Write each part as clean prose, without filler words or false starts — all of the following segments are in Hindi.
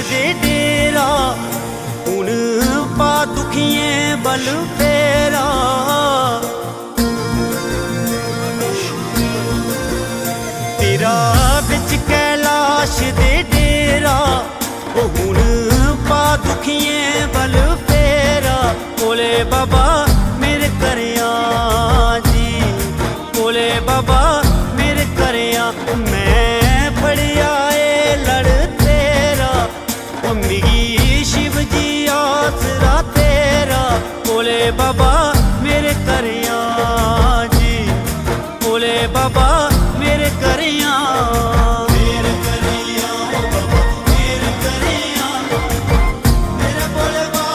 दे डेरा हुण पा दुखियें बल फेरा। तेरा बिच कैलाश दे डेरा हुण पा दुखियें बल फेरा। भोले बाबा मेरे करिया जी, भोले बाबा मेरे करिया। मैं फड़िया ए लड़ तेरा, ओ मिगी शिव जी आसरा तेरा। भोले बाबा मेरे करिया जी, भोले बाबा मेरे करिया। मेरे करिया ओ बाबा मेरे करिया, मेरे भोले बाबा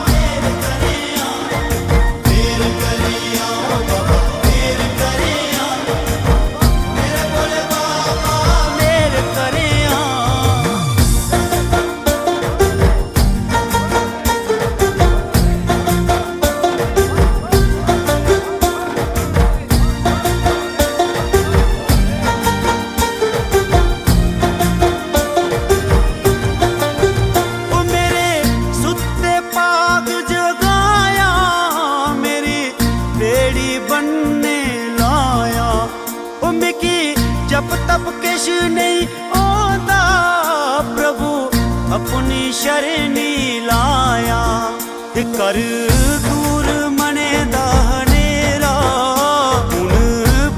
मेरे करिया। मेरे करिया ओ बाबा मेरे करिया, मेरे भोले बाबा मेरे करिया। ओ मेरे सुत्ते पाग जगाया, मेरी बेड़ी बनने लाया। ओ मिकी जब तब किश नहीं आंदा, प्रभु अपनी शरणी लाया। ते कर दूर मने दा हनेरा, हुण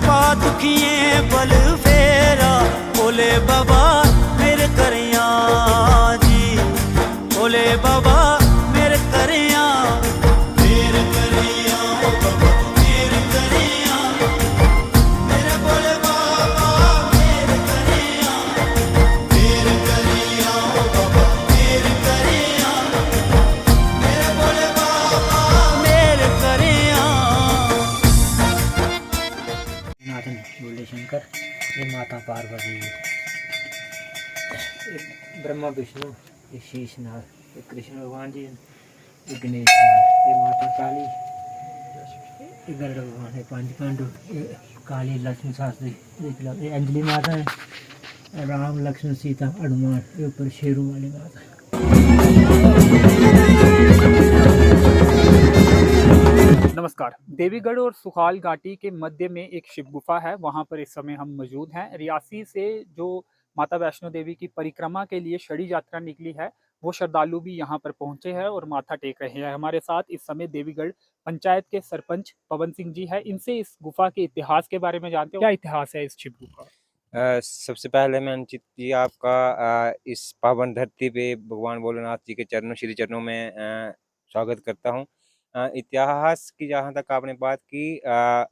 पा दुखियें बल फेरा। भोले बाबा मेरे करिया जी, भोले बाबा मेरे करिया। मेरे करिया ओ बाबा मेरे करिया, मेरे भोले बाबा मेरे करिया। मेरे करिया ओ बाबा मेरे करिया, मेरे भोले बाबा मेरे करिया। नाथन बोले शंकर, ये माता पार्वती, एक ब्रह्मा विष्णु, एक शेषनाग, एक कृष्ण भगवान जी, एक गणेश भगवान, ये माता काली, एक गरुड़ भगवान है, पांच पांडु, ये काली लक्ष्मी शास्त्री, ये अंजलि माता है, राम लक्ष्मण सीता हनुमान, ये ऊपर शेरों वाली माता है। नमस्कार। देवीगढ़ और सुखाल घाटी के मध्य में एक शिव गुफा है, वहां पर इस समय हम मौजूद हैं। रियासी से जो माता वैष्णो देवी की परिक्रमा के लिए शड़ी यात्रा निकली है, वो श्रद्धालु भी यहाँ पर पहुंचे हैं और माथा टेक रहे हैं। हमारे साथ इस समय देवीगढ़ पंचायत के सरपंच पवन सिंह जी है। इनसे इस गुफा के इतिहास के बारे में जानते हैं। क्या इतिहास है इस शिव गुफा? सबसे पहले मैं अंकित जी आपका इस पावन धरती पे भगवान भोलेनाथ जी के चरणों श्री चरणों में स्वागत करता हूँ। इतिहास की जहाँ तक आपने बात की,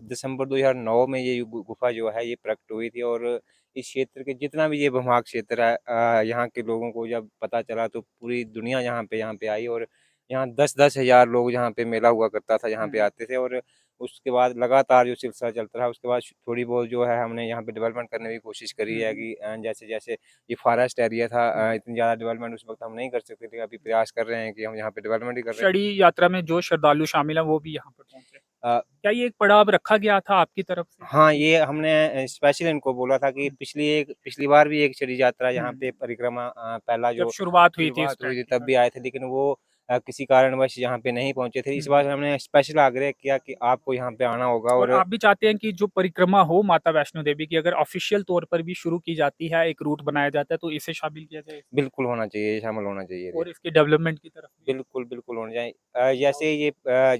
दिसंबर 2009 में ये गुफा जो है ये प्रकट हुई थी। और इस क्षेत्र के जितना भी ये भूभाग क्षेत्र है, यहाँ के लोगों को जब पता चला तो पूरी दुनिया यहाँ पे आई। और यहाँ 10-10 हजार लोग यहाँ पे मेला हुआ करता था, यहाँ पे आते थे। और उसके बाद लगातार जो सिलसिला चलता रहा, उसके बाद थोड़ी बहुत जो है हमने यहाँ पे डेवलपमेंट करने की कोशिश करी है कि जैसे जैसे ये फॉरेस्ट एरिया था, इतनी ज़्यादा डेवलपमेंट उस वक्त हम नहीं कर सकते थे। अभी प्रयास कर रहे हैं कि हम यहाँ पे डेवलपमेंट ही कर रहे हैं। शड़ी यात्रा में जो श्रद्धालु शामिल हैं वो भी यहाँ पर पहुंचे। अ, क्या ये एक पड़ाव रखा गया था आपकी तरफ से? हाँ, ये हमने स्पेशल इनको बोला था कि पिछली बार भी एक शड़ी यात्रा यहाँ पे परिक्रमा पहला जब जो शुरुआत हुई थी शुरुआत हुई थी तब भी आए थे, लेकिन वो किसी कारणवश यहाँ पे नहीं पहुंचे थे। इस बार हमने स्पेशल आग्रह किया कि आपको यहाँ पे आना होगा। और आप भी चाहते हैं कि जो परिक्रमा हो माता वैष्णो देवी की, अगर ऑफिशियल तौर पर भी शुरू की जाती है, एक रूट बनाया जाता है, तो इसे शामिल किया जाए बिल्कुल होना चाहिए, शामिल होना चाहिए और इसके डेवलपमेंट की तरफ भी। बिल्कुल होना चाहिए। जैसे ये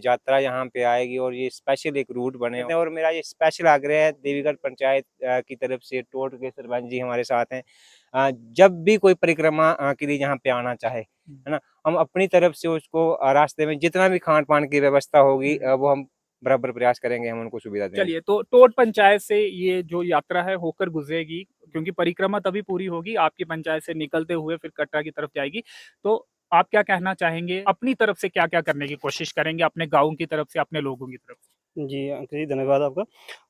यात्रा यहाँ पे आएगी और ये स्पेशल एक रूट बने, और मेरा ये स्पेशल आग्रह है देवीगढ़ पंचायत की तरफ से, टोट के सरपंच जी हमारे साथ हैं। जब भी कोई परिक्रमा के लिए यहाँ पे आना चाहे, है ना, हम अपनी तरफ से उसको रास्ते में जितना भी खान पान की व्यवस्था होगी वो हम बराबर प्रयास करेंगे, हम उनको सुविधा देंगे। चलिए, तो टोट पंचायत से ये जो यात्रा है होकर गुजरेगी, क्योंकि परिक्रमा तभी पूरी होगी आपकी पंचायत से निकलते हुए फिर कटरा की तरफ जाएगी। तो आप क्या कहना चाहेंगे, अपनी तरफ से क्या क्या करने की कोशिश करेंगे, अपने गाँव की तरफ से, अपने लोगों की तरफ से? जी, अंकित जी धन्यवाद आपका।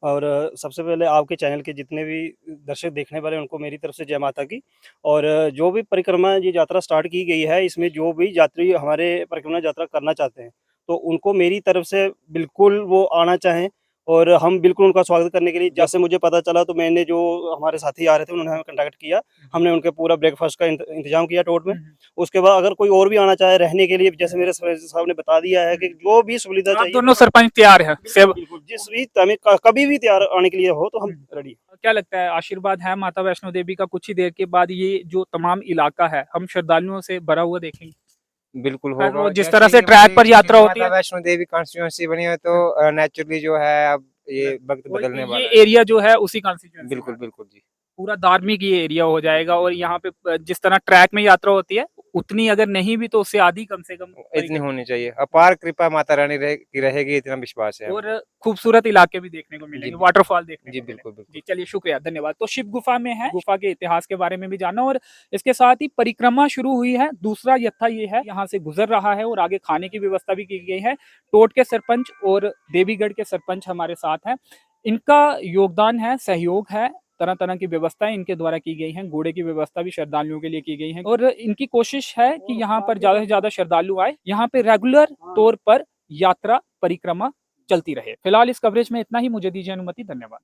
और सबसे पहले आपके चैनल के जितने भी दर्शक देखने वाले हैं उनको मेरी तरफ से जय माता की। और जो भी परिक्रमा ये यात्रा स्टार्ट की गई है, इसमें जो भी यात्री हमारे परिक्रमा यात्रा करना चाहते हैं, तो उनको मेरी तरफ से बिल्कुल वो आना चाहें और हम बिल्कुल उनका स्वागत करने के लिए, जैसे मुझे पता चला तो मैंने, जो हमारे साथी आ रहे थे उन्होंने हमें कॉन्टैक्ट किया, हमने उनके पूरा ब्रेकफास्ट का इंतजाम किया टोट में। उसके बाद अगर कोई और भी आना चाहे रहने के लिए, जैसे मेरे सरपंच साहब ने बता दिया है कि जो भी सुविधा आप चाहिए, दोनों सरपंच तैयार हैं सेवा? बिल्कुल, जिस भी टाइम कभी भी तैयार आने के लिए हो तो हम रेडी। क्या लगता है, आशीर्वाद है माता वैष्णो देवी का, कुछ ही देर के बाद ये जो तमाम इलाका है हम श्रद्धालुओं से भरा हुआ देखेंगे? बिल्कुल खैर, होगा। वो जिस जैसे तरह से ये ट्रैक पर हमारी यात्रा होती माता है, वैष्णो देवी कॉन्स्टिट्यूंसी बनी है तो नेचुरली जो है अब ये वक्त और बदलने वाला ये है। एरिया जो है उसी कॉन्स्टिट्यूएंसी बिल्कुल बिल्कुल जी। पूरा धार्मिक ये एरिया हो जाएगा। और यहाँ पे जिस तरह ट्रैक में यात्रा होती है उतनी अगर नहीं भी तो उससे आधी कम से कम इतनी होनी चाहिए, अपार कृपा माता रानी की रहेगी, इतना विश्वास है हमें। और खूबसूरत इलाके भी देखने को मिलेंगे, जी, वाटरफॉल देखने जी को बिल्कुल मिलेंगे। बिल्कुल। जी चलिए, शुक्रिया, धन्यवाद। तो शिव गुफा में है, गुफा के इतिहास के बारे में भी जाना, और इसके साथ ही परिक्रमा शुरू हुई है। दूसरा यत्था ये है, यहाँ से गुजर रहा है और आगे खाने की व्यवस्था भी की गई है। टोट के सरपंच और देवीगढ़ के सरपंच हमारे साथ हैं, इनका योगदान है, सहयोग है, तरह तरह की व्यवस्थाएं इनके द्वारा की गई हैं। घोड़े की व्यवस्था भी श्रद्धालुओं के लिए की गई है और इनकी कोशिश है कि यहाँ पर ज्यादा से ज्यादा श्रद्धालु आए, यहाँ पे रेगुलर तौर पर यात्रा परिक्रमा चलती रहे। फिलहाल इस कवरेज में इतना ही, मुझे दीजिए अनुमति, धन्यवाद।